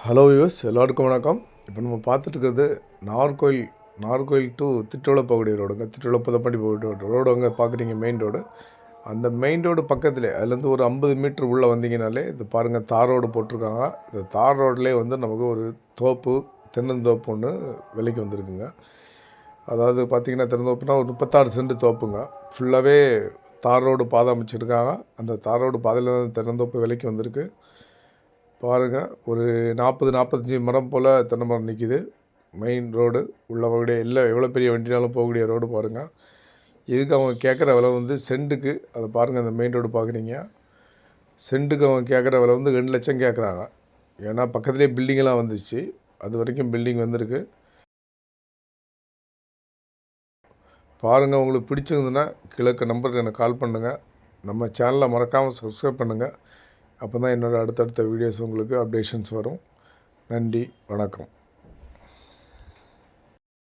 Hello use எல்லாருக்கும் வணக்கம். இப்போ நம்ம பார்த்துட்டுருக்கிறது நாகர்கோயில் டு திட்டுவள போகக்கூடிய ரோடுங்க. திட்டுவள புதப்பட்டி போகக்கூடிய ரோடு அங்கே பார்க்குறீங்க மெயின் ரோடு. அந்த மெயின் ரோடு பக்கத்துலேயே அதுலேருந்து ஒரு 50 மீட்ரு உள்ளே வந்தீங்கனாலே இது பாருங்கள் தார் ரோடு போட்டிருக்காங்க. இந்த தார் ரோட்லேயே வந்து நமக்கு ஒரு தோப்பு தென்னந்தோப்பு ஒன்று விலைக்கு வந்திருக்குங்க. அதாவது பார்த்திங்கன்னா தென்னந்தோப்புனா ஒரு 36 சென்ட் தோப்புங்க. ஃபுல்லாகவே தார் ரோடு பாதை அமைச்சிருக்காங்க. அந்த தார் ரோடு பாதையில் தான் தென்னந்தோப்பு விலைக்கு வந்திருக்கு. பாருங்கள், ஒரு 40-45 மரம் போல் தென்னை மரம் நிற்கிது. மெயின் ரோடு உள்ளவங்களுடைய எவ்வளோ பெரிய வண்டினாலும் போகக்கூடிய ரோடு பாருங்கள். இதுக்கு அவங்க கேட்குற விலை வந்து சென்ட்டுக்கு, அதை பாருங்கள், அந்த மெயின் ரோடு பார்க்குறீங்க, சென்ட்டுக்கு அவங்க கேட்குற விலை வந்து 2 லட்சம் கேட்குறாங்க. ஏன்னா பக்கத்துலேயே பில்டிங்கெல்லாம் வந்துச்சு, அது வரைக்கும் பில்டிங் வந்திருக்கு. பாருங்கள், உங்களுக்கு பிடிச்சிருந்துன்னா கீழே நம்பருக்கு எனக்கு கால் பண்ணுங்கள். நம்ம சேனலை மறக்காமல் சப்ஸ்கிரைப் பண்ணுங்கள். அப்போ தான் என்னோடய அடுத்தடுத்த வீடியோஸ் உங்களுக்கு அப்டேஷன்ஸ் வரும். நன்றி, வணக்கம்.